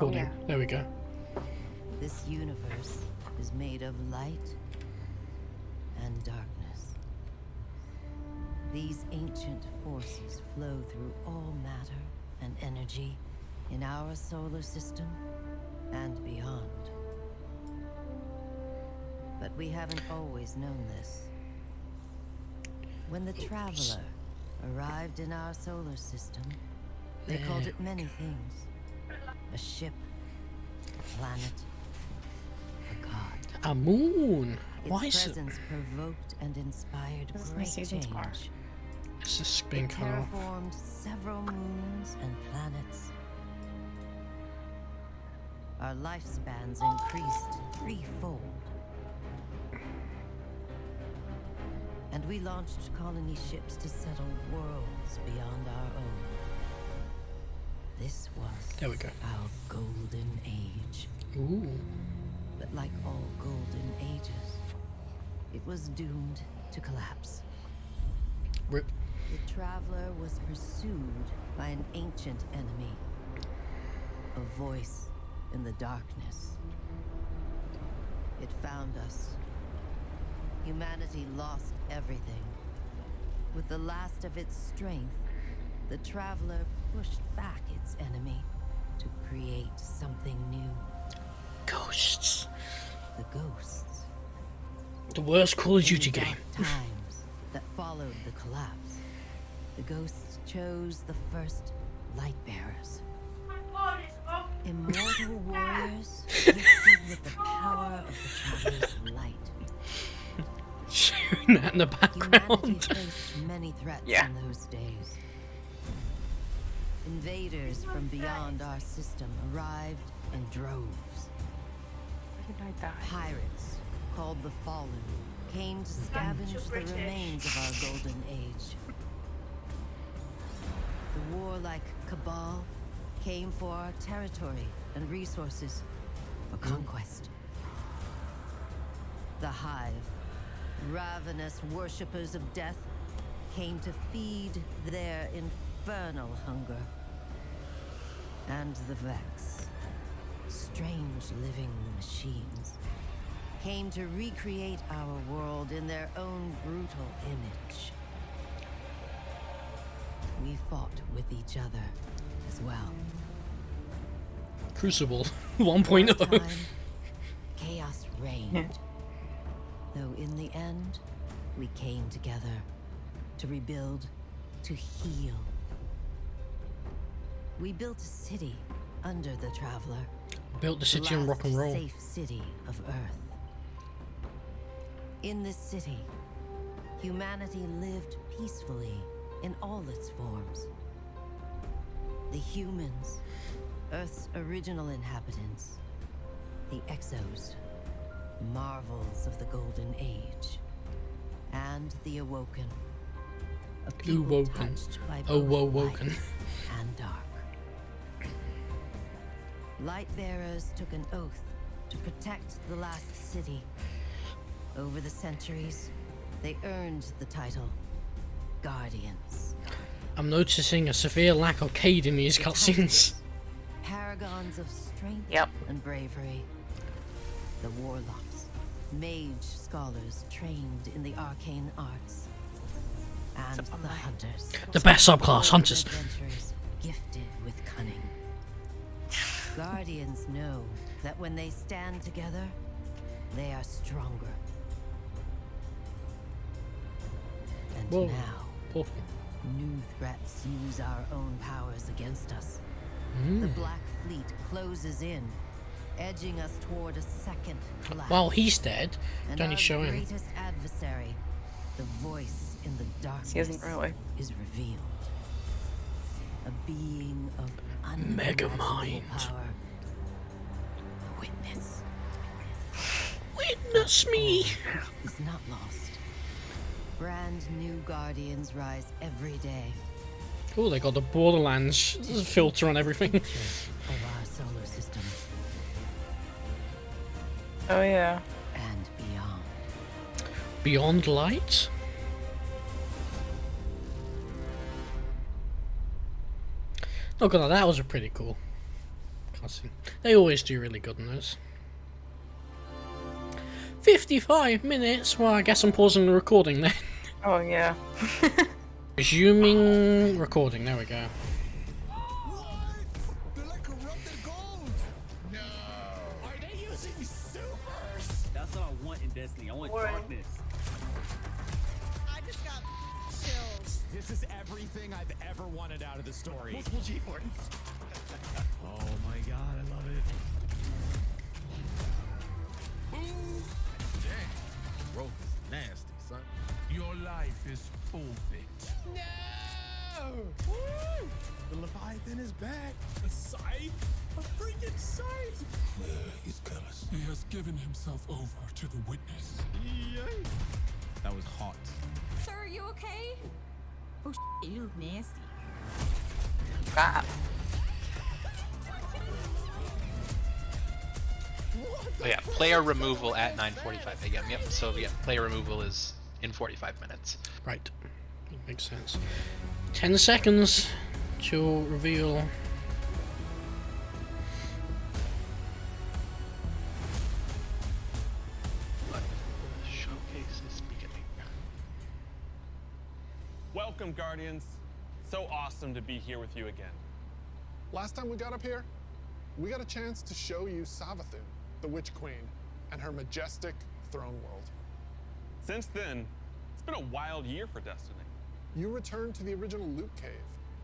Oh, yeah. There we go. This universe is made of light and darkness. These ancient forces flow through all matter and energy in our solar system and beyond. But we haven't always known this. When the Traveler arrived in our solar system, they called it many things. A ship, a planet, a god. A moon. Its Why is it? presence provoked and inspired This is my great season tomorrow. change. It's the spin It color. terraformed several moons and planets. Our lifespans increased threefold. And we launched colony ships to settle worlds beyond our own. This was There we go. our golden age. Ooh. But like all golden ages, it was doomed to collapse. Rip. The Traveler was pursued by an ancient enemy. A voice in the darkness. It found us. Humanity lost everything. With the last of its strength, the Traveler pushed back its enemy to create something new. Ghosts. The ghosts. The worst Call of In Duty the game. dark times that followed the collapse, the ghosts chose the first light bearers. Immortal warriors gifted with the power of the Traveler's light. Shooting that in the Humanity background. faced many threats Yeah. in those days. Invaders from beyond our system arrived in droves. Where did I die? Pirates, called the Fallen, came to scavenge the remains of our golden age. The warlike Cabal came for our territory and resources for conquest. The Hive, ravenous worshippers of death, came to feed their infernal hunger. And the Vex, strange living machines, came to recreate our world in their own brutal image. We fought with each other as well. Crucible For a 1.0. time, chaos reigned. Though in the end, we came together to rebuild, to heal. We built a city under the Traveler. Built the The city on rock and last roll. safe city of Earth. In this city, humanity lived peacefully in all its forms. The humans, Earth's original inhabitants, the Exos, marvels of the Golden Age, and the Awoken, a people Awoken. touched by Oh, both woken. light and dark. Lightbearers took an oath to protect the last city. Over the centuries, they earned the title Guardians. I'm noticing a severe lack of Cade in these The cutscenes. Titans, paragons of strength Yep. and bravery. The warlocks, mage scholars trained in the arcane arts. And It's up on the my- hunters. The best subclass, bold hunters. adventurers gifted with cunning. Guardians know that when they stand together, they are stronger. And Whoa. now, Portal. new threats use our own powers against us. The Black Fleet closes in, edging us toward a second collapse. While he's dead, And don't our you show him? greatest adversary, the voice in the darkness, He isn't really. is revealed. A being of Mega unimaginable mind. power. The witness Witness me! is not lost. Brand new guardians rise every day. Oh, they got the Borderlands filter on everything. Of our solar system Oh yeah. and beyond. Beyond light? Not gonna lie, that was pretty cool. cutscene. They always do really good in those. 55 minutes? Well, I guess I'm pausing the recording then. Oh yeah. Resuming recording, there we go. They're like corrupted gold! No! Are they using supers? That's what I want in Destiny. I want darkness. I just got chills. This is everything I've ever wanted out of the story. Multiple G-boards. Oh my god, I love it. Ooh! Dang. Growth is nasty, son. Your life is forfeit. No! Woo! The Leviathan is back. A scythe? A freaking scythe! He's jealous. He has given himself over to the witness. Yay! That was hot. Sir, are you okay? Oh, you look nasty. Ah. Oh yeah, player removal at 9:45 a.m. Yep. So yeah, player removal is in 45 minutes. Right. That makes sense. 10 seconds to reveal. Showcase is beginning. Welcome, Guardians. So awesome to be here with you again. Last time we got up here, we got a chance to show you Savathun, the Witch Queen, and her majestic throne world. Since then, it's been a wild year for Destiny. You returned to the original Loot Cave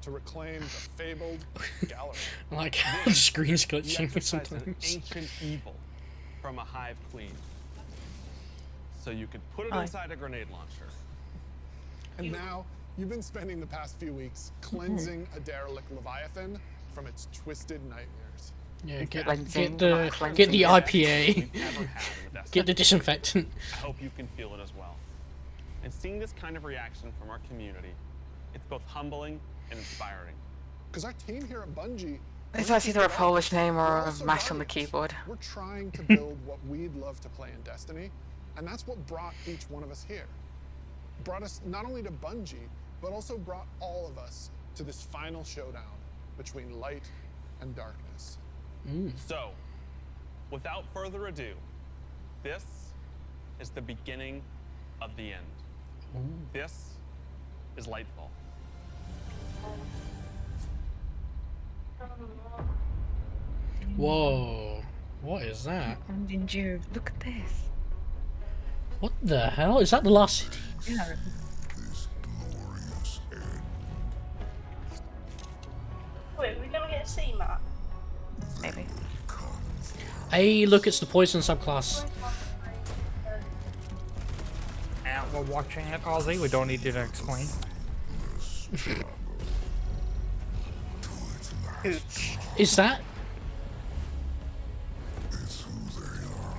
to reclaim the fabled gallery. I like how the screen's You glitching exorcised an sometimes. ancient evil from a hive queen. So you could put it Hi. inside a grenade launcher. And now, you've been spending the past few weeks cleansing a derelict Leviathan from its twisted nightmares. Yeah, get Cleansing, the not cleansing. get the IPA, We've ever had in the get the Destiny. disinfectant. I hope you can feel it as well. And seeing this kind of reaction from our community, it's both humbling and inspiring. Because our team here at Bungie... It's like either a Polish name we're or a also mash on the Guardians. keyboard. We're trying to build what we'd love to play in Destiny, and that's what brought each one of us here. Brought us not only to Bungie, but also brought all of us to this final showdown between light and darkness. So, without further ado, this is the beginning of the end. This is Lightfall. Whoa, what is that? And you look at this. What the hell? Is that the last city? Yeah. This glorious end. Wait, we're gonna get a C map. Maybe. Hey, look, it's the poison subclass. And we're watching it, Ozzy. We don't need you to explain. Is that? It's who they are.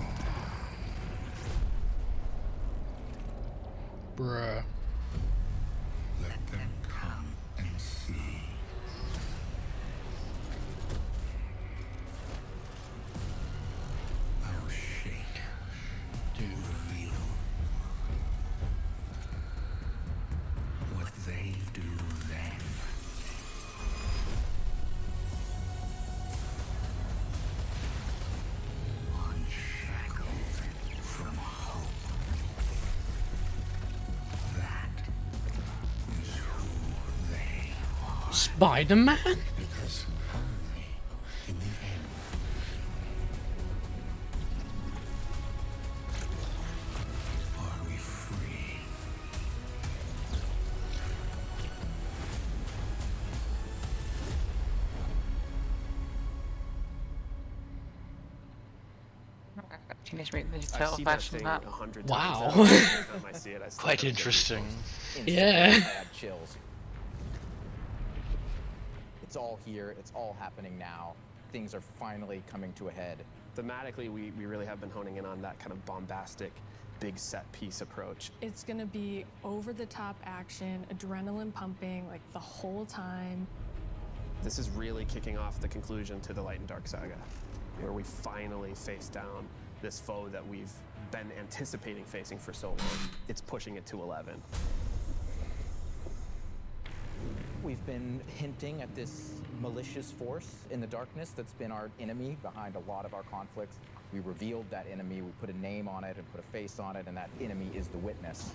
Bruh. Let them come and see. Our shake Dude. reveal what they do then. Unshackled from hope. That is who they are. Spider-Man? Because only in the end are we free. Teenage Mutant Ninja Turtle version of that. 100 Wow. times. Every time I see it, I still Quite get interesting. Yeah. Bad chills. It's all here. It's all happening now. Things are finally coming to a head. Thematically, we really have been honing in on that kind of bombastic, big set piece approach. It's gonna be over-the-top action, adrenaline pumping, like the whole time. This is really kicking off the conclusion to the Light and Dark saga, where we finally face down this foe that we've been anticipating facing for so long. It's pushing it to 11. We've been hinting at this malicious force in the darkness that's been our enemy behind a lot of our conflicts. We revealed that enemy, we put a name on it and put a face on it, and that enemy is the Witness.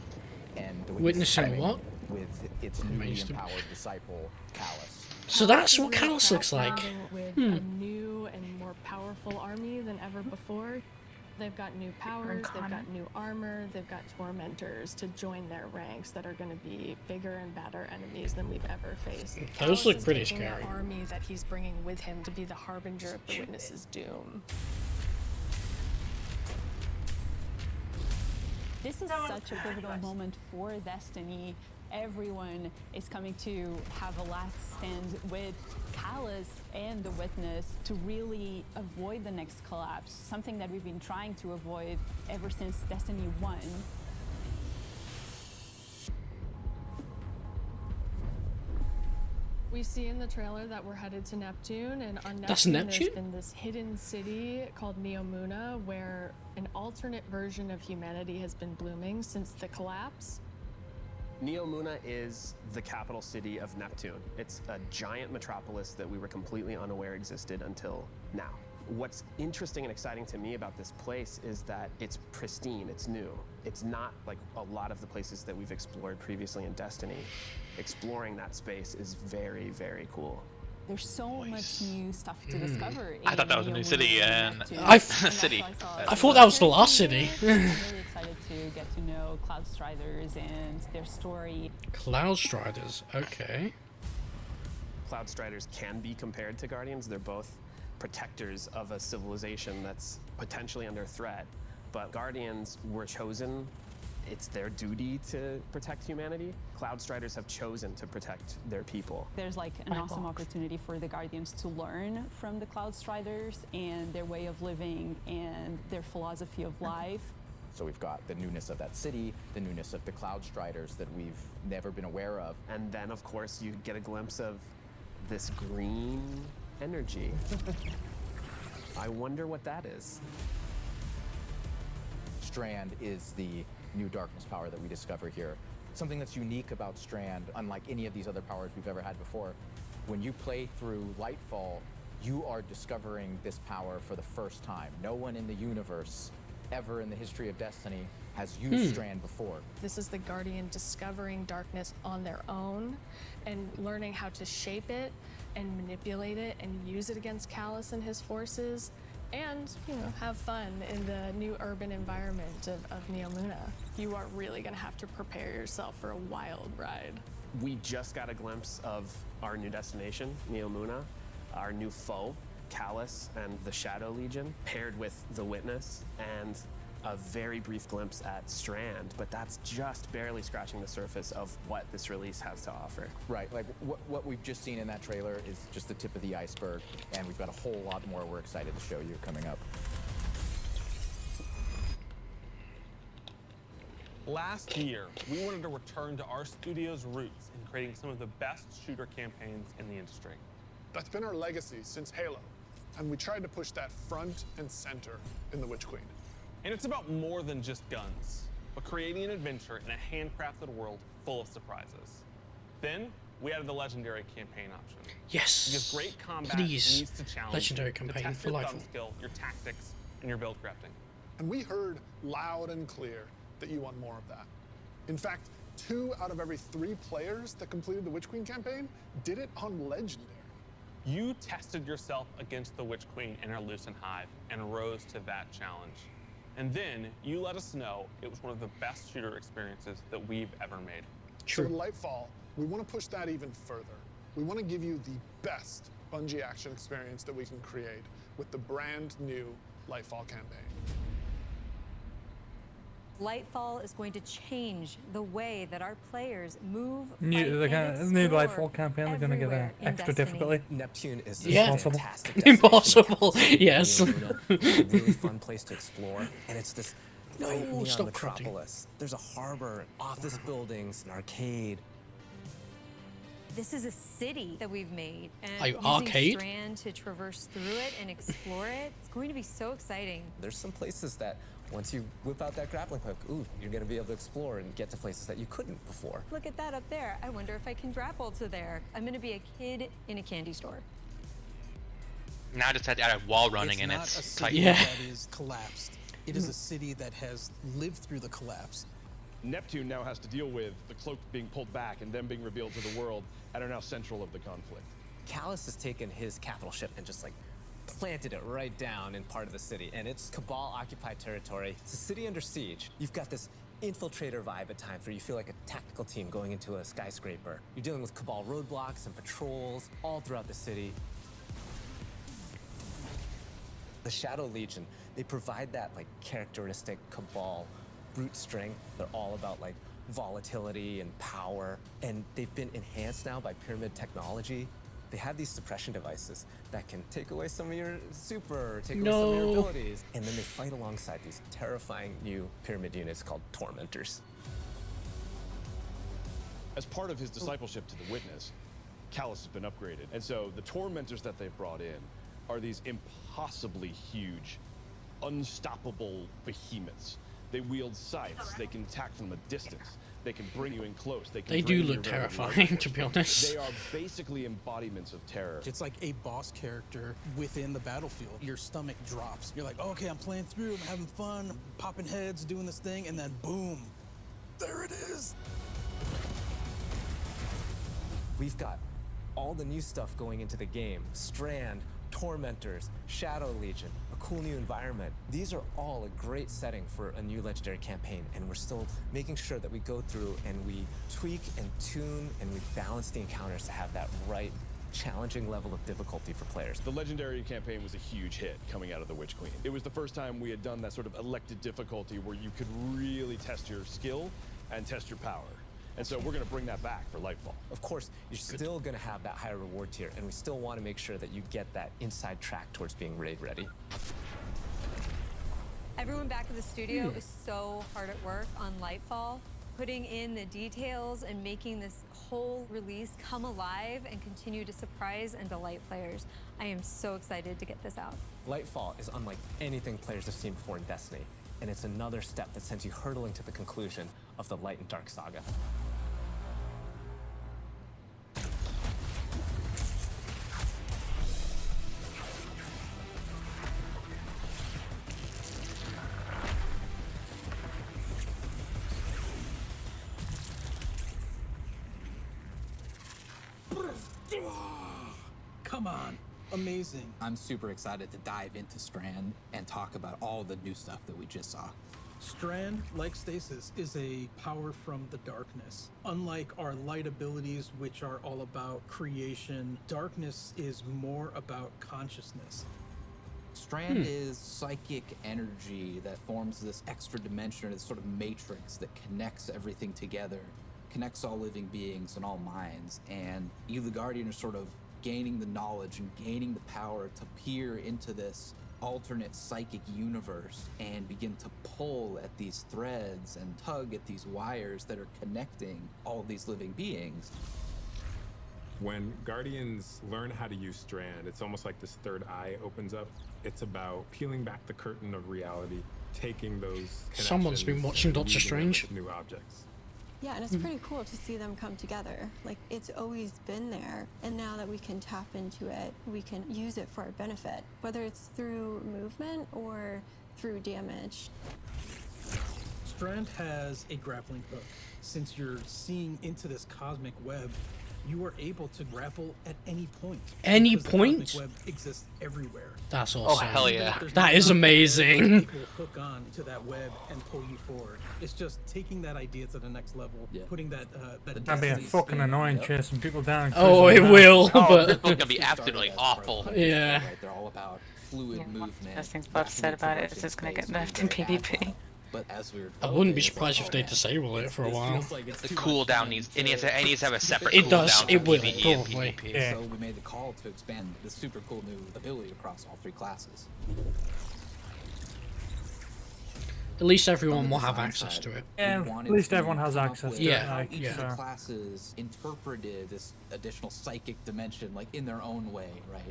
And the Witness is Witnessing what? with its newly empowered disciple, Callus. So that's what Callus looks like. With a new and more powerful army than ever before. They've got new powers, they've got new armor, they've got tormentors to join their ranks that are going to be bigger and badder enemies than we've ever faced. Those look is pretty taking scary. An army that he's bringing with him to be the harbinger of the Witness's doom. This is such a pivotal moment for Destiny. Everyone is coming to have a last stand with Callus and the Witness to really avoid the next collapse, something that we've been trying to avoid ever since Destiny 1. We see in the trailer that we're headed to Neptune, and on That's Neptune, Neptune? there's been this hidden city called Neomuna, where an alternate version of humanity has been blooming since the collapse. Neomuna is the capital city of Neptune. It's a giant metropolis that we were completely unaware existed until now. What's interesting and exciting to me about this place is that it's pristine, it's new. It's not like a lot of the places that we've explored previously in Destiny. Exploring that space is very, very cool. There's so much new stuff to discover. I thought that was a new city and city. I thought that was the last city. I'm really excited to get to know Cloud Striders and their story. Cloud Striders, okay. Cloud Striders can be compared to Guardians. They're both protectors of a civilization that's potentially under threat. But Guardians were chosen. It's their duty to protect humanity. Cloud Striders have chosen to protect their people. There's like an awesome opportunity for the Guardians to learn from the Cloud Striders and their way of living and their philosophy of life. So we've got the newness of that city, the newness of the Cloud Striders that we've never been aware of. And then, of course, you get a glimpse of this green energy. I wonder what that is. Strand is the new darkness power that we discover here. Something that's unique about Strand, unlike any of these other powers we've ever had before, when you play through Lightfall, you are discovering this power for the first time. No one in the universe ever in the history of Destiny has used Strand before. This is the Guardian discovering darkness on their own and learning how to shape it and manipulate it and use it against Callus and his forces, and, you know, have fun in the new urban environment of Neomuna. You are really gonna have to prepare yourself for a wild ride. We just got a glimpse of our new destination, Neomuna, our new foe, Callus and the Shadow Legion, paired with the Witness, and a very brief glimpse at Strand, but that's just barely scratching the surface of what this release has to offer. Right, like what we've just seen in that trailer is just the tip of the iceberg, and we've got a whole lot more we're excited to show you coming up. Last year, we wanted to return to our studio's roots in creating some of the best shooter campaigns in the industry. That's been our legacy since Halo, and we tried to push that front and center in The Witch Queen. And it's about more than just guns, but creating an adventure in a handcrafted world full of surprises. Then, we added the legendary campaign option. Yes. Because great combat Please. needs to challenge Legendary you, campaign to test for your Lightfall. thumb skill, your tactics, and your build crafting. And we heard loud and clear that you want more of that. In fact, 2 out of every 3 players that completed the Witch Queen campaign did it on Legendary. You tested yourself against the Witch Queen in her Lucent Hive and rose to that challenge. And then you let us know it was one of the best shooter experiences that we've ever made. So with Lightfall, we want to push that even further. We want to give you the best Bungie action experience that we can create with the brand new Lightfall campaign. Lightfall is going to change the way that our players move, New Lightfall campaign, they're gonna get an extra difficulty. Neptune is this Impossible. fantastic Impossible. Yes. It's a really fun place to explore, and it's this bright neon stop metropolis. There's a harbor, office buildings, an arcade. This is a city that we've made, and Like using arcade? Strand to traverse through it and explore it, it's going to be so exciting. There's some places that once you whip out that grappling hook, ooh, you're gonna be able to explore and get to places that you couldn't before. Look at that up there. I wonder if I can grapple to there. I'm going to be a kid in a candy store. Now I just had to add a wall running It's and not it's a city tight. that is collapsed. It is a city that has lived through the collapse. Neptune now has to deal with the cloak being pulled back and them being revealed to the world and are now central of the conflict. Callus has taken his capital ship and just like planted it right down in part of the city, and it's Cabal occupied territory. It's a city under siege. You've got this infiltrator vibe at times where you feel like a tactical team going into a skyscraper. You're dealing with Cabal roadblocks and patrols all throughout the city. The Shadow Legion, they provide that like characteristic Cabal brute strength. They're all about like volatility and power, and they've been enhanced now by pyramid technology. They have these suppression devices that can take away some of your super, or take away some of your abilities. And then they fight alongside these terrifying new pyramid units called Tormentors. As part of his discipleship to the Witness, Callus has been upgraded. And so the Tormentors that they've brought in are these impossibly huge, unstoppable behemoths. They wield scythes, they can attack from a distance, they can bring you in close, they can They bring do you look around terrifying, to be honest. They are basically embodiments of terror. It's like a boss character within the battlefield. Your stomach drops. You're like, okay, I'm playing through, I'm having fun, I'm popping heads, doing this thing, and then boom, there it is. We've got all the new stuff going into the game. Strand, Tormentors, Shadow Legion, a cool new environment. These are all a great setting for a new Legendary campaign, and we're still making sure that we go through and we tweak and tune and we balance the encounters to have that right challenging level of difficulty for players. The Legendary campaign was a huge hit coming out of the Witch Queen. It was the first time we had done that sort of elected difficulty where you could really test your skill and test your power. And so we're going to bring that back for Lightfall. Of course, you're still going to have that higher reward tier, and we still want to make sure that you get that inside track towards being raid ready. Everyone back in the studio is so hard at work on Lightfall, putting in the details and making this whole release come alive and continue to surprise and delight players. I am so excited to get this out. Lightfall is unlike anything players have seen before in Destiny, and it's another step that sends you hurtling to the conclusion of the Light and Dark saga. Come on, amazing. I'm super excited to dive into Strand and talk about all the new stuff that we just saw. Strand, like Stasis, is a power from the darkness. Unlike our light abilities, which are all about creation, darkness is more about consciousness. Strand is psychic energy that forms this extra dimension, or this sort of matrix that connects everything together, connects all living beings and all minds. And you, the Guardian, are sort of gaining the knowledge and gaining the power to peer into this alternate psychic universe and begin to pull at these threads and tug at these wires that are connecting all of these living beings. When Guardians learn how to use Strand, it's almost like this third eye opens up. It's about peeling back the curtain of reality, taking those Someone's been watching Doctor Strange. New objects. Yeah, and it's pretty cool to see them come together. Like, it's always been there, and now that we can tap into it, we can use it for our benefit, whether it's through movement or through damage. Strand has a grappling hook. Since you're seeing into this cosmic web, you are able to grapple at any point. Any because point? The cosmic web exists everywhere. That's awesome. Oh, hell yeah. That is amazing. People hook on to that web and pull you forward. It's just taking that idea to the next level, putting that That'd be a fucking annoying chasing people down. Oh, it will, Oh, but this book gonna be absolutely awful. Yeah. Right? They're all about fluid movement. Best things Bob said about it is it's gonna get nerfed in PvP. But as we were I wouldn't be surprised if they disable it for a while. The cooldown needs it needs to have a separate It cooldown. does, it will, PvE and probably. PvP. Yeah. So we made the call to expand this super cool new ability across all three classes. At least everyone will have access to it. Yeah, at least everyone has access to it. Like, Each of the classes interpreted this additional psychic dimension like in their own way, right?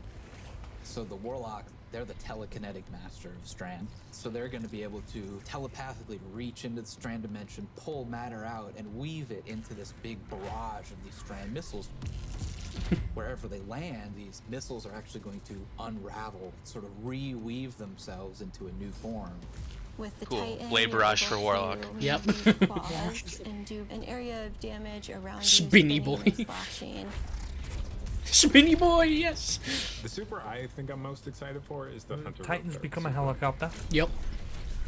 So the Warlock, they're the telekinetic master of Strand. So they're going to be able to telepathically reach into the Strand dimension, pull matter out, and weave it into this big barrage of these Strand missiles. Wherever they land, these missiles are actually going to unravel, sort of reweave themselves into a new form. With the Cool. Titan, Blade barrage for Warlock. Yep. And do an area of damage around Spinny you, boy. spinning and slashing. Spinny boy, yes. The super I think I'm most excited for is the Hunter. Titans rope become a dart. helicopter. Yep.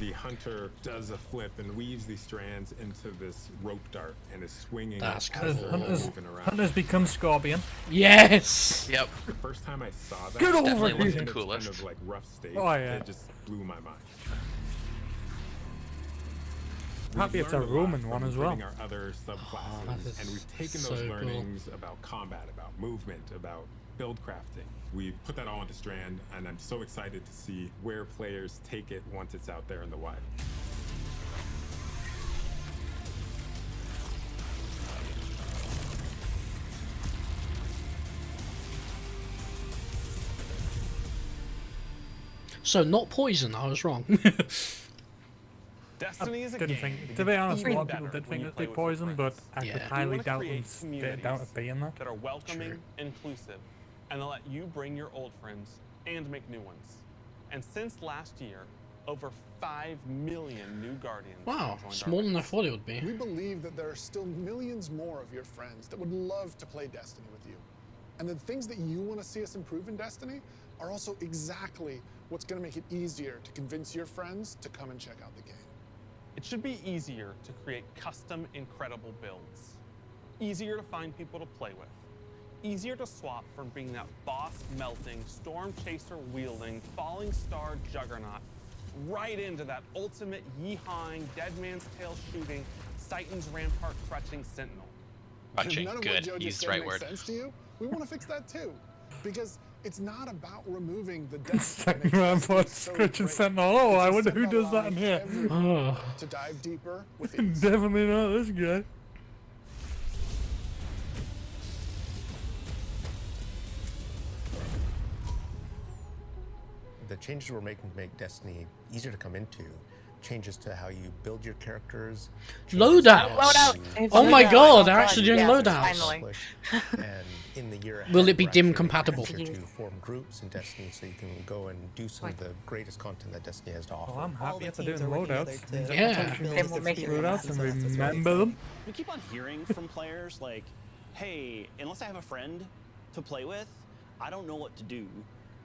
The Hunter does a flip and weaves these strands into this rope dart and is swinging That's it cool. as they're moving around. Hunters become Scorpion. Yes. Yep. The first time I saw that, Get over Definitely here. one of the in its coolest. kind of like rough state, Oh, yeah. it just blew my mind. Happy We've it's a learned lot Roman one from as well. reading our other subclasses, that is and we've taken so those cool. learnings about combat, about movement, about build crafting. We've put that all into Strand, and I'm so excited to see where players take it once it's out there in the wild. So not poison. I was wrong. Destiny is a Didn't game. think. To be honest, a Even lot of people better did when think you that play they with your poisoned, but friends. I could Yeah. highly wanna doubt create it being that. that are welcoming, True. inclusive, and that let you bring your old friends and make new ones. And since last year, over 5 million new Guardians Wow, have joined it's our more than I ranks. thought it would be. We believe that there are still millions more of your friends that would love to play Destiny with you. And the things that you want to see us improve in Destiny are also exactly what's going to make it easier to convince your friends to come and check out the game. It should be easier to create custom, incredible builds. Easier to find people to play with. Easier to swap from being that boss-melting, storm-chaser-wielding, falling star juggernaut right into that ultimate yeehawing, dead man's tail shooting, Titan's rampart crutching sentinel. If Crutching, none of good. what Joe Use just the said right makes word. sense to you, we want to fix that too. Because it's not about removing the depth that Second makes round Destiny for so Scritch and great. Sentinel. Oh, I It's wonder just who about does that in allowing here. everyone Oh. to dive deeper with ease. Definitely not this guy. The changes we're making to make Destiny easier to come into, changes to how you build your characters. Loadouts. Oh my god, they're actually doing loadouts. Finally. And in the year ahead, Will it be we're dim actually compatible? making it easier to form groups in Destiny so you can go and do some of the greatest content that Destiny has to offer. Well, I'm happy if they're doing loadouts. Means I Yeah. can actually They will make it loadouts and remember them. We keep on hearing from players like, hey, unless I have a friend to play with, I don't know what to do.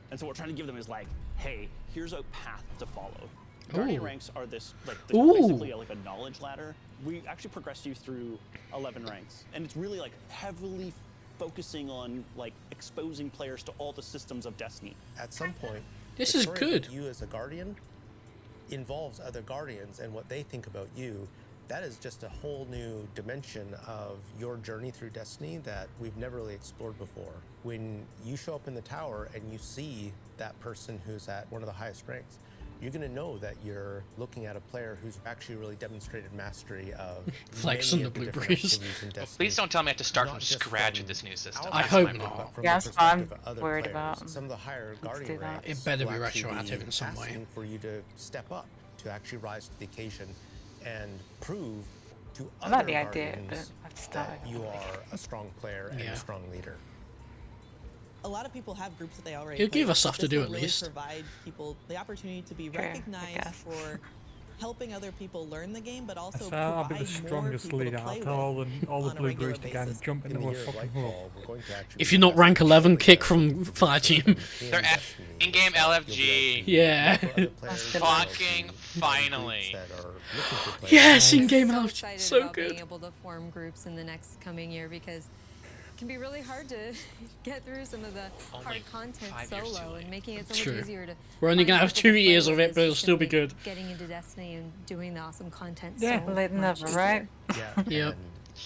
And so what we're trying to give them is like, hey, here's a path to follow. Guardian Ooh. ranks are this Ooh. basically like a knowledge ladder. We actually progress you through 11 ranks, and it's really like heavily focusing on like exposing players to all the systems of Destiny. At some point, This the is story good. of you as a Guardian involves other Guardians and what they think about you. That is just a whole new dimension of your journey through Destiny that we've never really explored before. When you show up in the tower and you see that person who's at one of the highest ranks, you're going to know that you're looking at a player who's actually really demonstrated mastery of Flex many on of the different blueberries. activities in Well, Destiny. please don't tell me I have to start from Not just scratch from with this new system. our I hope perspective, not. but from Yeah, the that's what I'm perspective of other worried players. about. Some of the higher Let's Guardian do that. ranks It better will be actually retroactive in some way. asking for you to step up, to actually rise to the occasion and prove to I other like the idea, Guardians but I've that started. you are a strong player and Yeah. a strong leader. A lot of people have groups that they already He'll play give with, us stuff but to this do will at really least. provide people the opportunity to be Fair, I recognized guess. for helping other people learn the game, but also So I'll be the provide more strongest people to leader. play I'll tell all with the on a blue regular blues to go and basis. jump In into the a year of fucking hole. Lightfall, we're going to actually If you're not rank 11, kick from fire team. They're at in-game LFG. Yeah. Fucking finally. Yes, I'm in-game so LFG. excited So about good. being able to form groups in the next coming year because it can be really hard to get through some of the hard content 5 years too solo late. and making it so much True. easier to. We're only find gonna have people to 2 play years of with it, is but it'll just still gonna be good. Getting into Destiny and doing the awesome content. Yeah. so They much never, right? Yeah. Yep. And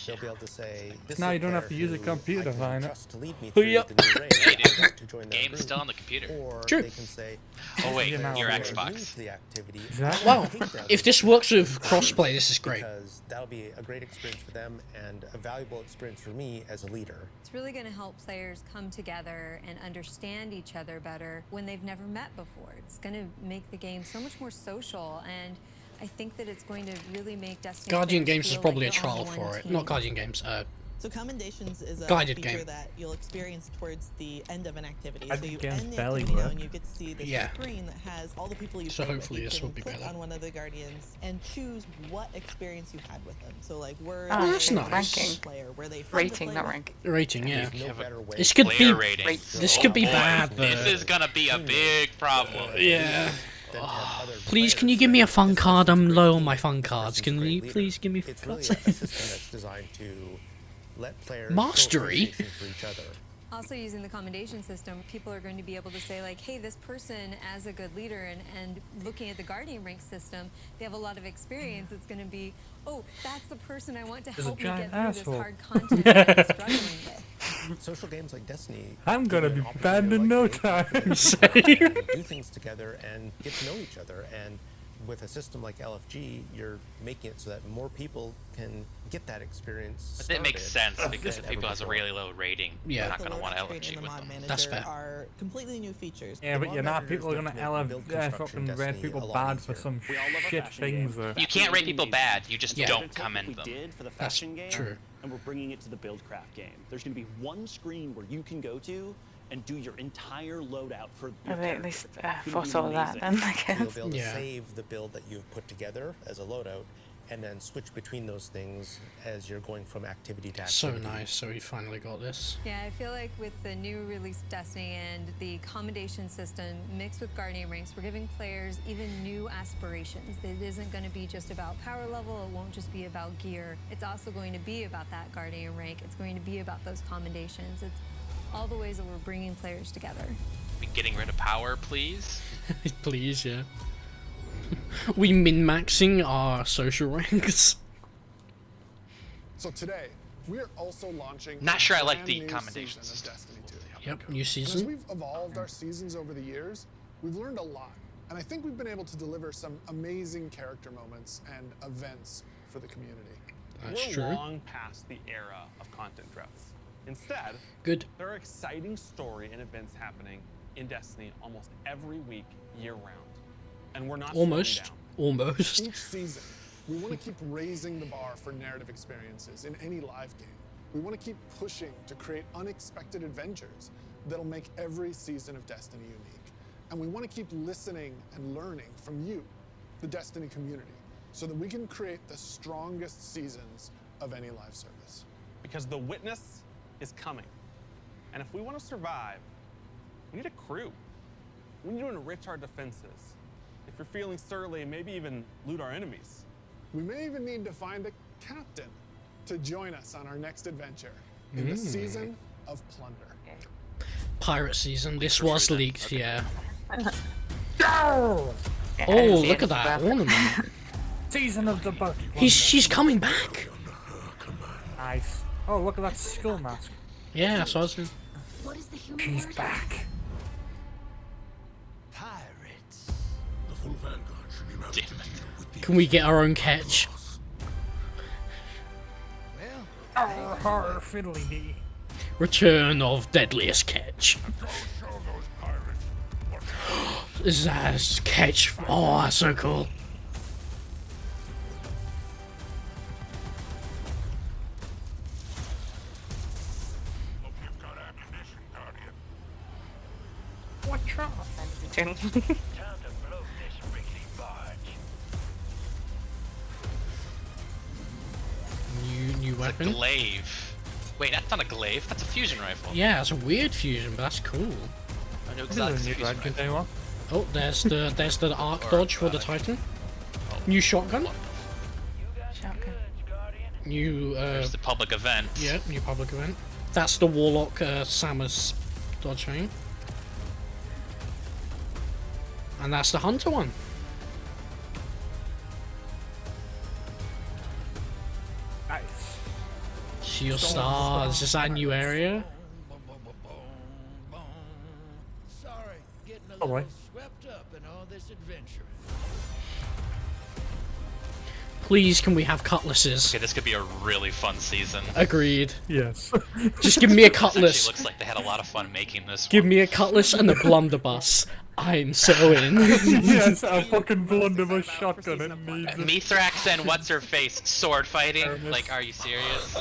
they'll be able to say, this Now is you don't have to player use a who computer I to can find it. trust to lead me through Yep. the new raid. Hey, I'd like to join their Game's group. still on the computer. Or True. they can say, Oh wait, Yeah, now your I'm Xbox. to the activity. Exactly. Wow, Take them if this to works the with activity crossplay, this is great. Because that'll be a great experience for them and a valuable experience for me as a leader. It's really going to help players come together and understand each other better when they've never met before. It's going to make the game so much more social, and I think that it's going to really make Destiny Guardian players Games is feel probably like a they're on trial one for it. team. Not Guardian Games. So commendations is a Guided feature game. that you'll experience towards the end of an activity. Guided So you games end the barely activity now work. and you get to see this Yeah. screen that has all the people you So played with. hopefully You this can will be click better. on one of the Guardians and choose what experience you had with them. So like were Oh, they that's a nice. ranking player? Were they fun to Rating, play not with? rank. Rating, yeah. There's no better way This could be Player rating. this Oh could be boy, bad, This but is gonna be a big problem. yeah. than to have other Please, can players you give me a say, fun "This person's card? I'm great low on team, my fun this cards. person's Can great you leader." please give me It's fun really cards? a system that's designed to let players show Mastery? appreciation for each other. Also, using the commendation system, people are going to be able to say, like, hey, this person, as a good leader, and looking at the Guardian rank system, they have a lot of experience. It's going to be, oh, that's the person I want to There's a help me get giant through this asshole. hard content that I'm struggling with. Social games like Destiny. I'm give gonna you an be opportunity banned to, in like, no create time. confidence Same. and do things together and get to know each other. And with a system like LFG, you're making it so that more people can get that experience. But it makes started sense because than if people ever has a before. really low rating, Yeah. they're not The going to want loadout screen LFG and the with mod them. manager That's fair. are completely new features. Yeah, The but mod you're not managers people are that gonna make build fucking construction rate Destiny people a lot bad for easier. some We all love a shit fashion things. game. You can't rate people bad. You just Yeah. don't We're gonna take comment what them. we did for the That's fashion game, true. and we're bringing it to the Buildcraft game. There's going to be one screen where you can go to and do your entire loadout for your Maybe at character. least It's gonna be force all of that amazing. then, I You'll guess. be able to Yeah. save the build that you've put together as a loadout and then switch between those things as you're going from activity to So activity. nice. So we finally got this. Yeah, I feel like with the new release of Destiny and the commendation system mixed with Guardian ranks, we're giving players even new aspirations. It isn't going to be just about power level, it won't just be about gear. It's also going to be about that Guardian rank. It's going to be about those commendations. It's all the ways that we're bringing players together. Be getting rid of power, please. Please, yeah. We min-maxing our social ranks. So today, we are also launching Not a sure I like brand the new commendation season of system. Destiny 2. Yep, new And as season. we've evolved our seasons over the years, we've learned a lot. And I think we've been able to deliver some amazing character moments and events for the community. That's We're true. long past the era of content droughts. Instead, Good. there are exciting story and events happening in Destiny almost every week, year round. And we're not slowing Almost. down. Almost. Each season, we want to keep raising the bar for narrative experiences in any live game. We want to keep pushing to create unexpected adventures that'll make every season of Destiny unique. And we want to keep listening and learning from you, the Destiny community, so that we can create the strongest seasons of any live service. Because the witness is coming. And if we want to survive, we need a crew. We need to enrich our defenses. If you're feeling surly, maybe even loot our enemies. We may even need to find a captain to join us on our next adventure in the season of plunder. Pirate season. This was leaked, yeah. Oh! Oh, look at that ornament. Season of the boat. She's coming back. Nice. Oh, look at that skull mask. Yeah, that's what I was saying. She's back. Can we get our own catch? Arr, fiddly dee. Return of Deadliest Catch. Zaz catch. Oh, that's so cool. What's up? New It's a weapon. glaive. Wait, that's not a glaive. That's a fusion rifle. Yeah, it's a weird fusion, but that's cool. I know This exactly is a new fusion Dragon rifle. Day one. Oh, there's the arc dodge for the Titan. New shotgun. Shotgun. New There's the public event. yeah, new public event. That's the Warlock Samus dodge thing. And that's the Hunter one. Nice. to your stars. Is that a new area? Sorry, getting a Oh, boy. little swept up in all this adventuring. Please, can we have cutlasses? Okay, this could be a really fun season. Agreed. Yes. Just give me a This actually cutlass. looks like they had a lot of fun making this Give one. me a cutlass and a blunderbuss. I'm so in. Yes, a fucking blunderbuss shotgun. It needs it. Mithrax and what's her face sword fighting? Like, are you serious?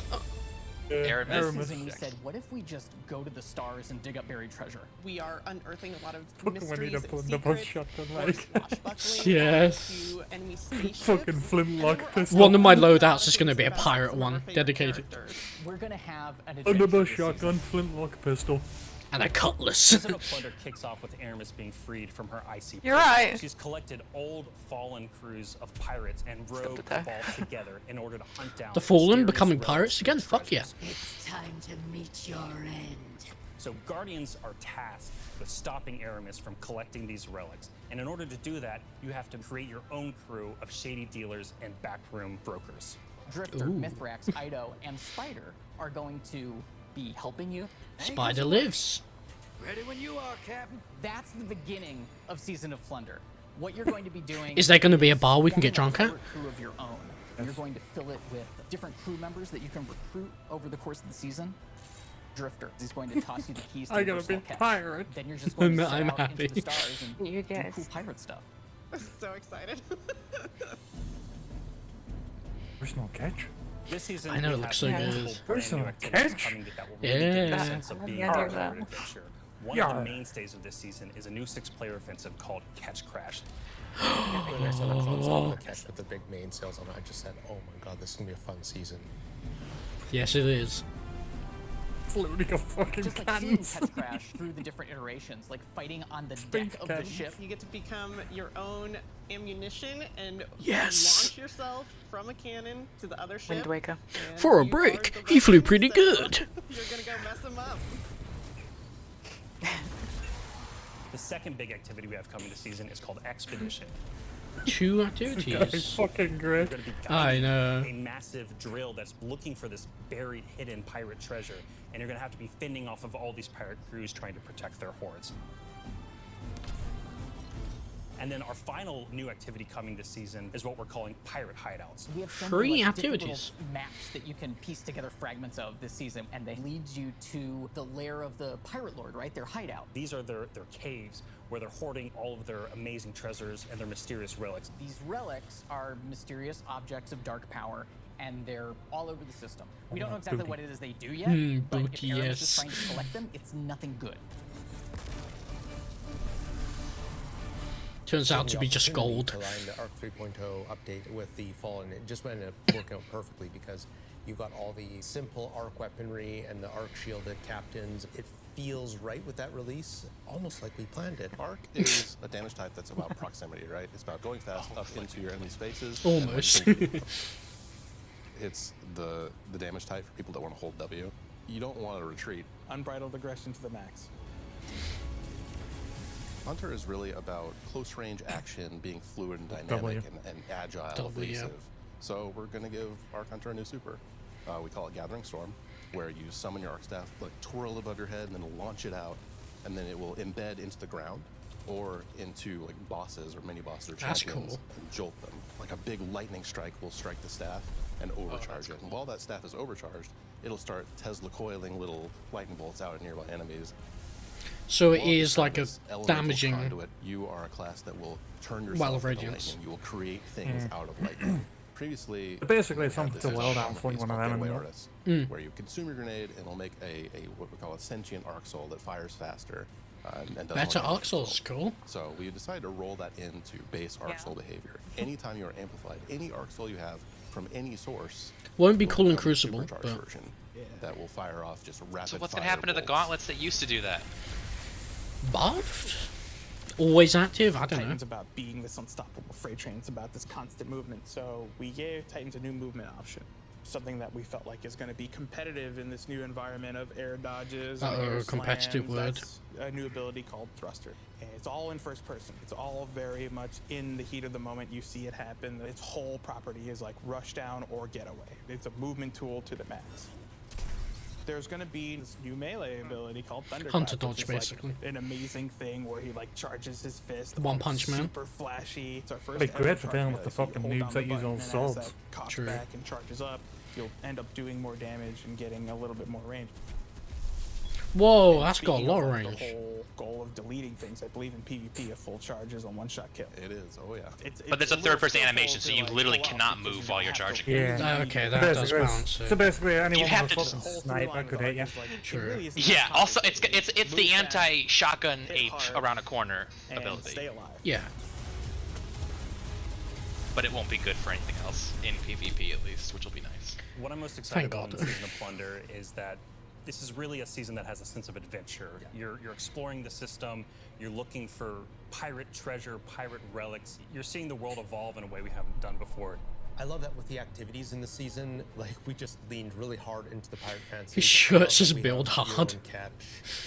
Aramis. This season we said, what if we just go to the stars and dig up buried treasure? We are unearthing a lot of Fucking we need a mysteries, blunderbuss secrets, shotgun, or like. swashbuckling Yes. to enemy spaceships. Fucking flintlock pistol. One of my loadouts is going to be a pirate one, dedicated. We're gonna have an adventure Blunderbuss this shotgun, flintlock pistol. And a cutlass. Season of Plunder kicks off with Aramis being freed from her icy You're prison. right. She's collected old, fallen crews of pirates and rogue cabal together in order to hunt down The Fallen mysterious becoming relics pirates again? and Fuck yeah. treasures. It's time to meet your end. So Guardians are tasked with stopping Aramis from collecting these relics. And in order to do that, you have to create your own crew of shady dealers and backroom brokers. Drifter, Ooh. Mithrax, Ido, and Spider are going to be helping you. Spider lives. Ready when you are, Captain. That's the beginning of Season of Plunder. What you're going to be doing Is there going to be a bar we can get forming drunk a at? pirate crew of your own. And you're going to fill it with different crew members that you can recruit over the course of the season. Drifter is going to toss you the keys to I the gotta personal be catch. pirate. Then you're just going to set I'm out happy. into the stars and You do guys. cool pirate stuff. So excited. Personal catch? This season, I know, we it looks have so multiple good. brand Personal new activities catch? coming that will really give you a Yeah. sense of I love being the a idea of pirate that. adventure. One Yeah. of the mainstays of this season is a new 6-player offensive called Catch Crash. When I saw that console on the catch with the big mainsails on it, I just said, oh my god, this is going to be a fun season. Yes, it is. Floating a fucking Just like seeing cannons. Catch Crash through the different iterations, like fighting on the Space deck of the cannons. ship. You get to become your own ammunition and Yes. launch yourself from a cannon to the other ship. Wind Waker. and For a you break, guard the he flew weapons, pretty so good. You're gonna go mess them up. The second big activity we have coming this season is called Expedition. Two Guy activities. fucking great. You're going to be I guiding know. a massive drill that's looking for this buried, hidden pirate treasure, and you're going to have to be fending off of all these pirate crews trying to protect their hoards. And then our final new activity coming this season is what we're calling pirate hideouts. We have so Free many, like, different activities. little maps that you can piece together fragments of this season, and they lead you to the lair of the pirate lord, right? Their hideout. These are their caves where they're hoarding all of their amazing treasures and their mysterious relics. These relics are mysterious objects of dark power, and they're all over the system. We don't know exactly what it is they do yet, but if booty, Aramis is yes. trying to collect them, it's nothing good. Turns out to be just gold. To line the Arc 3.0 update with the Fallen, it just ended up working out perfectly because you got all the simple Arc weaponry and the Arc shielded captains. It feels right with that release, almost like we planned it. Arc is a damage type that's about proximity, right? It's about going fast up into your enemy's faces. Almost. It's the damage type for people that want to hold W. You don't want to retreat. Unbridled aggression to the max. Hunter is really about close range action, being fluid and dynamic W. and agile, W. evasive. So we're going to give Arc Hunter a new super. We call it Gathering Storm, where you summon your Arc Staff, like twirl above your head, and then launch it out, and then it will embed into the ground or into like bosses or mini bosses or That's champions cool. and jolt them. Like a big lightning strike will strike the staff and overcharge it. And while that staff is overcharged, it'll start Tesla coiling little lightning bolts out at nearby enemies. So it While is like a this elemental damaging. conduit, you are a class that will turn Well, yourself of into radiance. lightning. You will create things out of lightning. Previously, Basically, we had something this to well issue down for it's one of called them, Getaway yeah. Artists, where you consume your grenade and it'll make a what we call a sentient arc soul that fires faster. And does Better more damage Arc Souls, cool. So we decided to roll that into base arc soul behavior. Anytime you are amplified, any arc soul you have from any source Won't be will cool in become a Crucible, supercharged but version that will fire off just rapid So what's fire gonna happen to the bolts. gauntlets that used to do that? buffed? Always active? I don't know. Titan's about being this unstoppable freight train. It's about this constant movement. So we gave Titans a new movement option. Something that we felt like is going to be competitive in this new environment of air dodges and air competitive slams. word. That's a new ability called Thruster. And it's all in first person. It's all very much in the heat of the moment. You see it happen. Its whole property is like rush down or get away. It's a movement tool to the max. There's gonna be this new melee ability called Thunder Hunter Clap, which dodge, is, like, basically. an amazing thing where he like charges his fist. One Punch Man. Super flashy. It's our first Be ever great for charge dealing with melee, the so you fucking hold down noobs the that use button, all and as swords. that cocks True. back and charges up, you'll end up doing more damage and getting a little bit more range. Whoa, And that's got a speaking lot of, of like, range. The whole goal of deleting things, I believe in PvP, a full charge is a one-shot kill. It is. Oh yeah. But there's a third-person animation, so you literally cannot move while you're charging. Yeah. Okay, that does balance So it. basically, You anyone have with a to fucking just- snipe, I could hit you. True. Yeah. Also, it's the anti-shotgun ape around a corner And ability. stay alive. Yeah. But it won't be good for anything else in PvP at least, which will be nice. What I'm most excited Thank about God. in the Season of Plunder is that this is really a season that has a sense of adventure. You're exploring the system, you're looking for pirate treasure, pirate relics. You're seeing the world evolve in a way we haven't done before. I love that with the activities in the season, like we just leaned really hard into the pirate fancy. His shirts just We build have hero hard. and catch.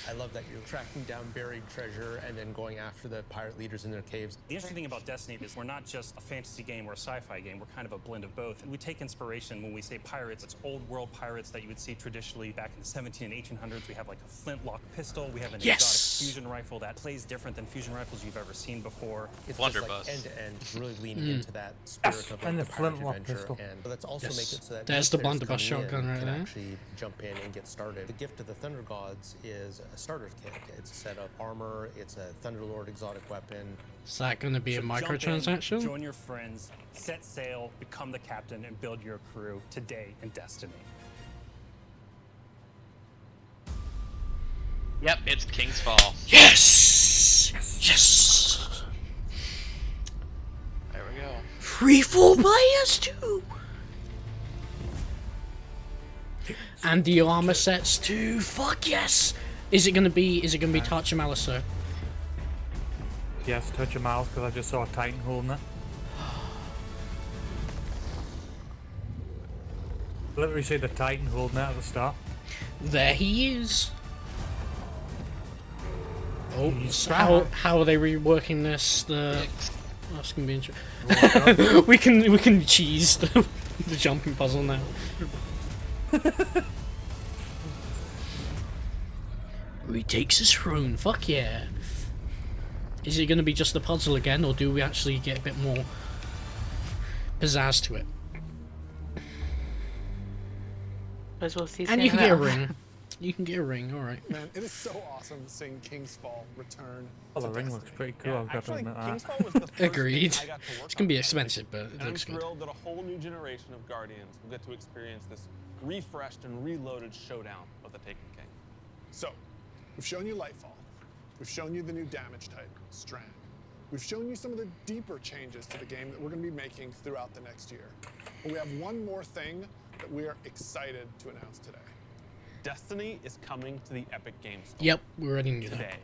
I love that you're tracking down buried treasure and then going after the pirate leaders in their caves. The interesting thing about Destiny is we're not just a fantasy game or a sci-fi game, we're kind of a blend of both. And we take inspiration when we say pirates, it's old world pirates that you would see traditionally back in the 17 and 1800s. We have like a flintlock pistol, we have an Yes! exotic fusion rifle that plays different than fusion rifles you've ever seen before. It's Blunderbuss. just like end to end, really leaning into that spirit Yes, of and like, the the pirate flintlock adventure. pistol. And let's also Yes. make it so that There's new the players blunderbuss coming in shotgun right can there. actually jump in and get started. The gift of the Thunder Gods is a starter kit. It's a set of armor. It's a Thunderlord exotic weapon. Is that going to be a So jump in, microtransaction? join your friends, set sail, become the captain, and build your crew today in Destiny. Yep, it's King's Fall. Yes! Yes! There we go. Free full players too! And the armor sets too. Fuck yes! Is it gonna be Touch of Malice? Yes, touch your mouth because I just saw a Titan holding it. Literally see the Titan holding it at the start. There he is. Oh, He's so back. how are they reworking this? That's gonna be interesting. we can cheese the jumping puzzle now. Retakes his throne. Fuck yeah. Is it gonna be just the puzzle again, or do we actually get a bit more pizzazz to it? As we'll see And you soon can get a enough. ring. You can get a ring. All right. Man, it is so awesome seeing King's Fall return. Oh, the to ring Destiny. looks pretty cool. I've got to Actually, admit King's that. Fall was the first Agreed. thing I got to work It's gonna be on. expensive, but it And I'm looks good. thrilled that a whole new generation of Guardians will get to experience this refreshed and reloaded showdown of the Taken King. So, we've shown you Lightfall. We've shown you the new damage type, Strand. We've shown you some of the deeper changes to the game that we're going to be making throughout the next year. But we have one more thing that we are excited to announce today. Destiny is coming to the Epic Games Store Yep, we already knew that. today.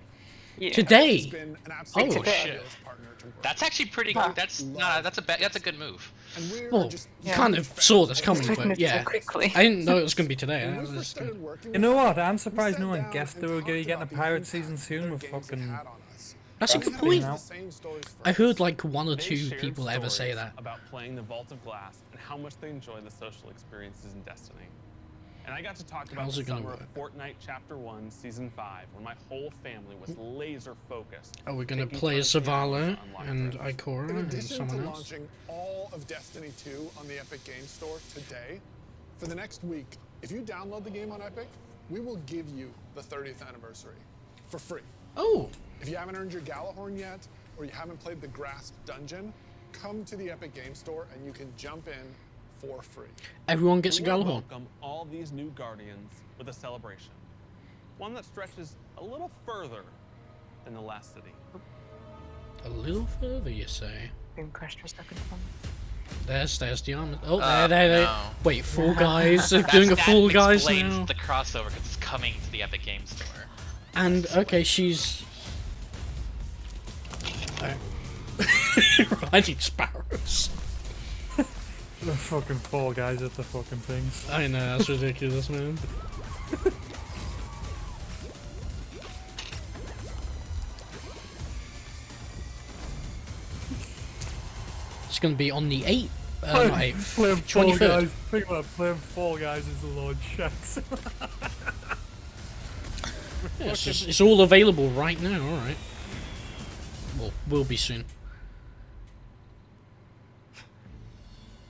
Yeah. Today. It's been an absolutely Oh, shit. fabulous partner to work That's actually pretty. Huh. That's a good move. And we're Well, just you kind of saw this coming, Taking but it so yeah, quickly. I didn't know it was gonna be today. When I we was first just started working You know with what? them, I'm we surprised sat no one down guessed and they were talked going to get a about the pirate impact season soon their with games have fucking. had on us. That's a We good have point. the same stories for I us. heard like one or They two shared people ever say stories that. about playing the Vault of Glass and how much they enjoy the social experiences in Destiny. And I got to talk about How's the it gonna summer of work? Fortnite Chapter 1, Season 5, when my whole family was laser focused. Are we gonna taking play as punishment Zavala to unlock and treasures. Ikora In and addition to someone else? launching all of Destiny 2 on the Epic Games Store today, for the next week, if you download the game on Epic, we will give you the 30th anniversary for free. Oh, If you haven't earned your Galahorn yet, or you haven't played the Grasp Dungeon, come to the Epic Games Store and you can jump in for free. everyone gets a We wanna Galahorn. welcome all these new Guardians with a celebration. One that stretches a little further than the last city. A little further, you say? Boom crushed for a second. There's the armor. Oh, there. No. Wait, Fall Guys. That's- Doing a that Fall Guys explains now. the crossover because it's coming to the Epic Games Store. And okay, she's riding sparrows. The fucking Fall Guys at the fucking things. I know, that's ridiculous, man. It's gonna be on the 8th. Not 8th. Playing Fall 23rd. Guys. Think about playing Fall Guys as the Lord Shax. Yeah, it's all available right now, alright. Well, will be soon.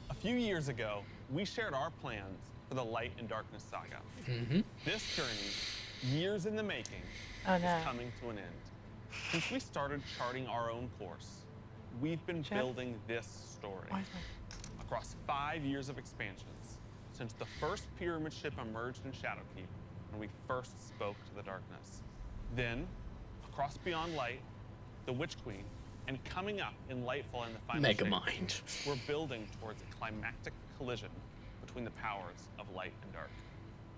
A few years ago, we shared our plans for the Light and Darkness saga. This journey, years in the making, is coming to an end. Since we started charting our own course, we've been building this story. Across 5 years of expansions, since the first pyramid ship emerged in Shadowkeep when we first spoke to the darkness. Then, across Beyond Light, the Witch Queen, and coming up in Lightfall in the final Megamind. stage, we're building towards a climactic collision between the powers of light and dark.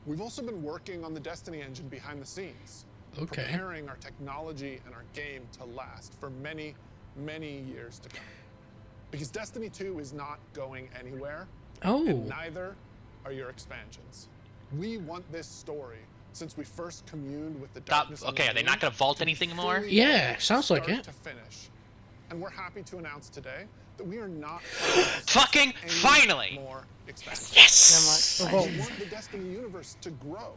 We've also been working on the Destiny engine behind the scenes, Okay. preparing our technology and our game to last for many, many years to come. Because Destiny 2 is not going anywhere, and neither are your expansions. We want this story, since we first communed with the darkness. Okay, are they not gonna vault anything more? Yeah, sounds like it. To finish. And we're happy to announce today that we are not fucking finally more expansions. Yes! We want the Destiny universe to grow.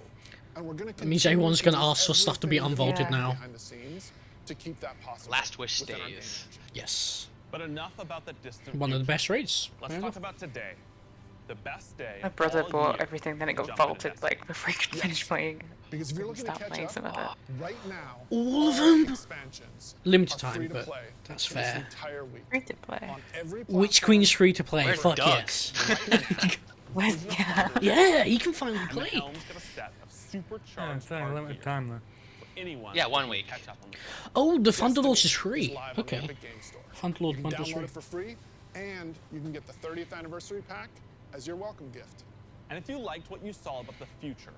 And we're gonna It means everyone's going to ask for stuff to be unvaulted now. behind the scenes to keep that possible. Last wish within our stays. Yes. But enough about the distant One of the best raids. Let's talk about today. The best day. My brother all bought year everything, then it got to jump into vaulted Destiny. like before he could finish playing. Because if you're looking to Start catch playing up, some of it. right now, All of all them? expansions Limited are free time, to but play that's for this fair. entire week. Free to play. On every Witch Queen's free to play. Where's Fuck Doug? yes. Yeah. Yeah, you can finally And the play. helm's got a set of supercharged Yeah, it's only hard limited gear time though. for anyone Yeah, who 1 can week. catch up on the Oh, the Destiny Thunderlords is is free. live on the Okay. Epic Game Store. Thunderlord You can bundle's download free. it for free, and you can get the 30th anniversary pack as your welcome gift. And if you liked what you saw about the future,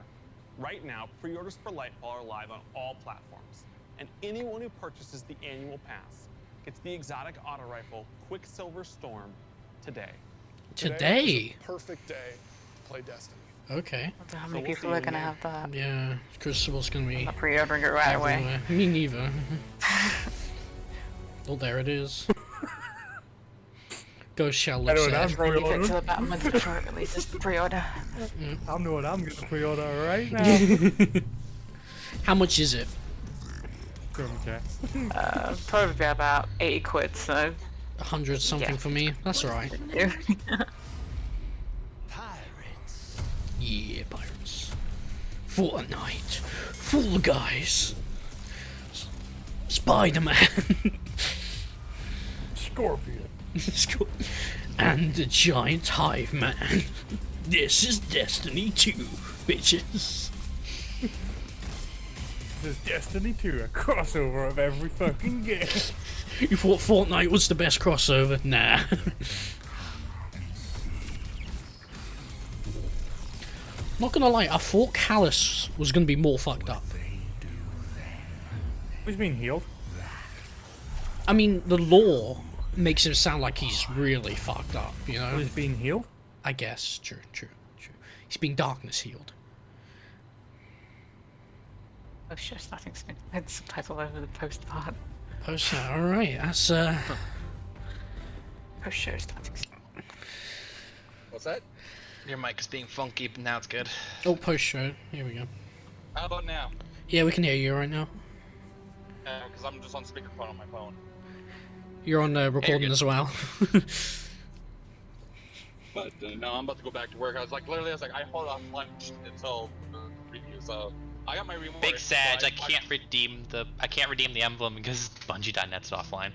right now, pre-orders for Lightfall are live on all platforms. And anyone who purchases the annual pass gets the exotic auto rifle Quicksilver Storm today. Today? is a perfect day to play Destiny. Okay. I wonder how So many we'll people see are you going to in have that. Yeah, Crucible's going to be I'm not pre-ordering it right away. everywhere. Me neither. Oh, there it is. Ghost Shell I know looks what I'm sad. Leave it pre-ordering. till about a month before it releases the pre-order. I know what I'm going to pre-order right now. How much is it? Okay. Probably be about 80 quid, so 100 something Yeah. for me. That's alright. Pirates. Yeah, pirates. Fortnite. Fall Guys. Spider-Man. Scorpion. And the giant hive man. This is Destiny 2, bitches. This is Destiny 2, a crossover of every fucking game. You thought Fortnite was the best crossover? Nah. Not gonna lie, I thought Callus was gonna be more fucked up. He's been healed. I mean, the lore makes him sound like he's really fucked up, you know? He's been healed? I guess. True. He's been darkness healed. Oh shit, nothing's been subtitled over the post part. Post alright, that's Post show starting. What's that? Your mic is being funky, but now it's good. Oh, post show. Here we go. How about now? Yeah, we can hear you right now. Because I'm just on speakerphone on my phone. You're on recording as well. But no, I'm about to go back to work. I was like, I hold off lunch until the review. So I got my reward. Big Sag, I can't redeem the emblem because Bungie.net's offline.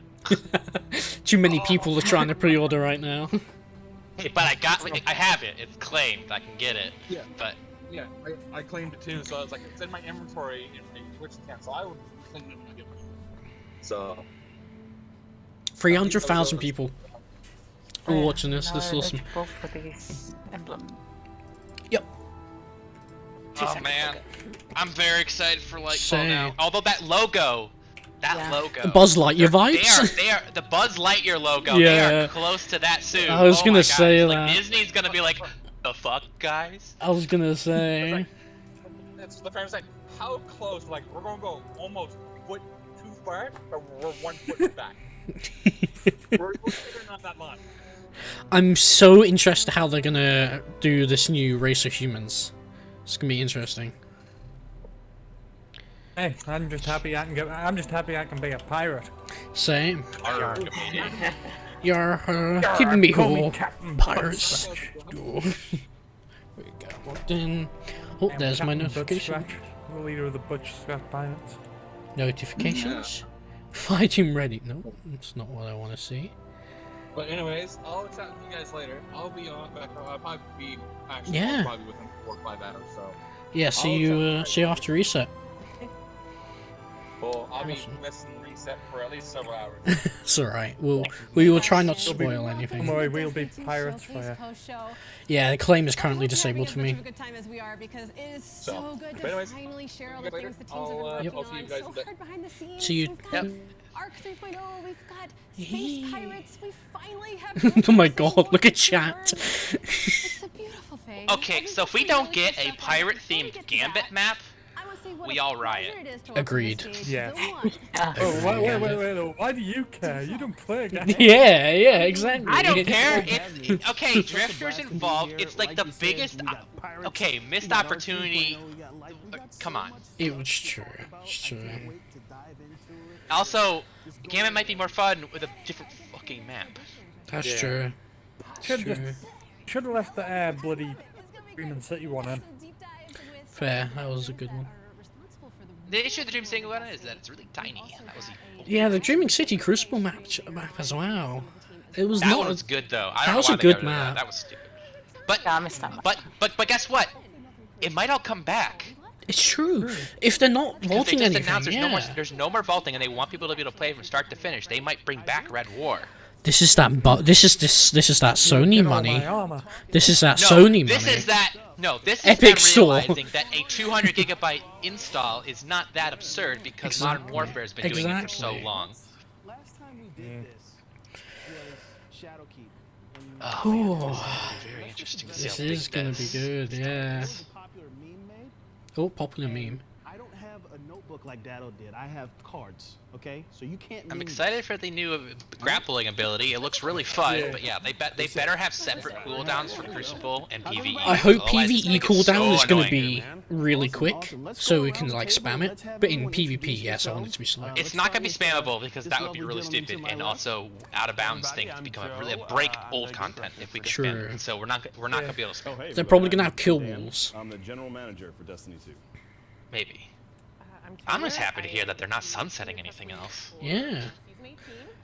Too many people are trying to pre-order right now. Hey, but I have it. It's claimed. I can get it. Yeah. But yeah, I claimed it too. So I was like, it's in my inventory in my Twitch account. So I would claim it when I get my. So. 300,000 people are watching this. This is awesome. For these emblem. Yep. Oh man, I'm very excited for Lightfall Same. now. Although that logo, The Buzz Lightyear vibes? They are the Buzz Lightyear logo. Yeah. They are close to that soon. I was gonna my say gosh. that. Like, Disney's gonna be like, the fuck, guys? I was gonna say. That's the friend was like, how close? Like we're gonna go almost a foot too far, or we're 1 foot back. we're figuring out that line. I'm so interested how they're gonna do this new race of humans. It's gonna be interesting. Hey, I'm just happy I can be a pirate. Same. Arr, You're Yarr, keeping me call me whole. Captain Pirates. Buttscratch. We got walked in. Oh, I'm there's my Captain notification. Buttscratch, the leader of the Buttscratch Pirates. Notifications. Fighting ready. No, that's not what I want to see. But anyways, I'll chat with you guys later. I'll be on back. I'll probably be actually Yeah. probably within 4 or 5 hours. So. Yeah, see you after reset. Well, I'll be missing reset for at least several hours. It's alright. We will try not to spoil anything. Don't worry, we'll be pirates for you. Yeah, the claim is currently disabled for me. Such a good time as we are because it is So, so good but to anyways, finally share all see the you later. things the teams have been working I'll see you on guys so in a bit. hard behind the scenes. See you. We've got Arc 3.0, we've got Space Pirates, we finally have Oh my god, look at chat. It's a beautiful thing. Okay, so if we don't get a pirate-themed Gambit map, we all riot. Agreed. Yeah. Oh, wait. Why do you care? You don't play again. Yeah, exactly. I don't care. It's okay. Drifters involved. It's like the biggest. Okay, missed opportunity. Come on. It was true. It's true. Also, Gambit might be more fun with a different fucking map. That's true. Should have left the bloody Dreaming City one in. Fair. That was a good one. The issue of the Dream Single one is that it's really tiny. That was Yeah, the Dreaming City Crucible map as well. It was that not. one was good though. I don't That know was why a they got good rid of that. map. That was stupid. But I missed that. But guess what? It might all come back. It's true. If they're not Because they vaulting just anything, announced yeah. there's no more vaulting, and they want people to be able to play from start to finish. They might bring back Red War. This is that. This is that Sony money. This is that No, Sony this money. is that. No, this is Epic them Store. realizing that a 200 gigabyte install is not that absurd because Modern Exactly. Warfare has been doing it for so Exactly. long. Last time we did this was Shadowkeep. Oh, Very interesting to see this how big is gonna be good. Yeah. Oh, popular meme. I don't have a notebook like Dado did. I have cards, okay? So you can't. I'm meme excited for the new grappling ability. It looks really fun, Yeah. but yeah, they better have separate cooldowns for Crucible and PvE. I hope Otherwise, it's PvE gonna get cooldown so is gonna annoying. be really quick, so we can like spam it. But in PvP, yes, I want it to be slow. It's not gonna be spammable because that would be really stupid, and also out of bounds things become a break old content if we can spam True. it. So we're not gonna be able to spam. They're probably gonna have kill walls. I'm the general manager for Destiny 2. Maybe. I'm just happy to hear that they're not sunsetting anything else. Yeah.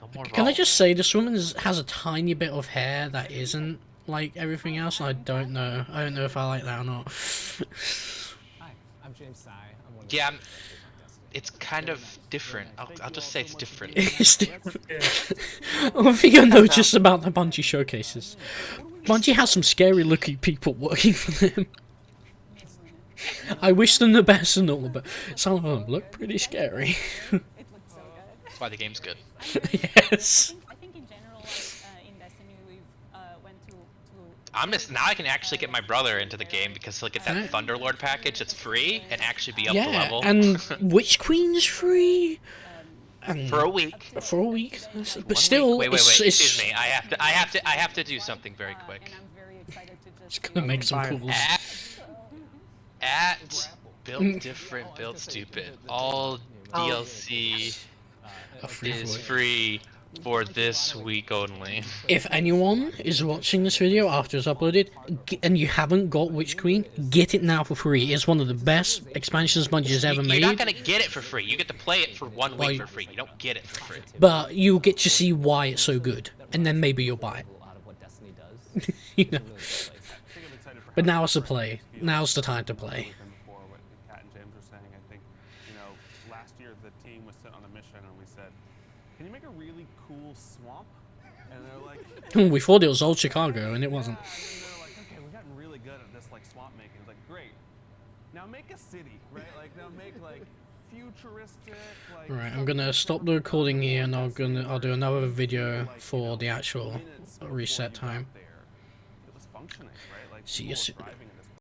No more Can I vault. just say this woman has a tiny bit of hair that isn't like everything else? I don't know. I don't know if I like that or not. Hi, I'm James Sy. I'm one of Yeah, it's kind of different. I'll just say it's different. It's different. One thing I noticed about the Bungie showcases, Bungie has some scary looking people working for them. I wish them the best and all, but some of them look pretty scary. That's why the game's good. Yes. I think in general, in Destiny, we've went to I'm just now I can actually get my brother into the game because he'll get that Thunderlord package that's free and actually be up to Yeah, level. and Witch Queen's free. And For a week. For a week, but still, Wait, it's, excuse me. I have to do something very quick. It's gonna make some calls. At Built Different, Built Stupid, all DLC is free for this week only. If anyone is watching this video after it's uploaded and you haven't got Witch Queen, get it now for free. It's one of the best expansions Bungie has ever made. You're not gonna get it for free. You get to play it for 1 week for free. You don't get it for free. But you'll get to see why it's so good, and then maybe you'll buy it. You know. But now it's the play. Now's the time to play. Before what Kat and James were saying, I think, last year the team was sent on a mission and we said, can you make a really cool swamp? And they're like, We thought it was old Chicago, and it wasn't. and then they're like, okay, we've gotten really good at this swamp making. It's like, great. Now make a city, right? Now make futuristic, Right, I'm gonna stop the recording here, and I'll do another video for the actual reset time. it was functioning, right? See you soon.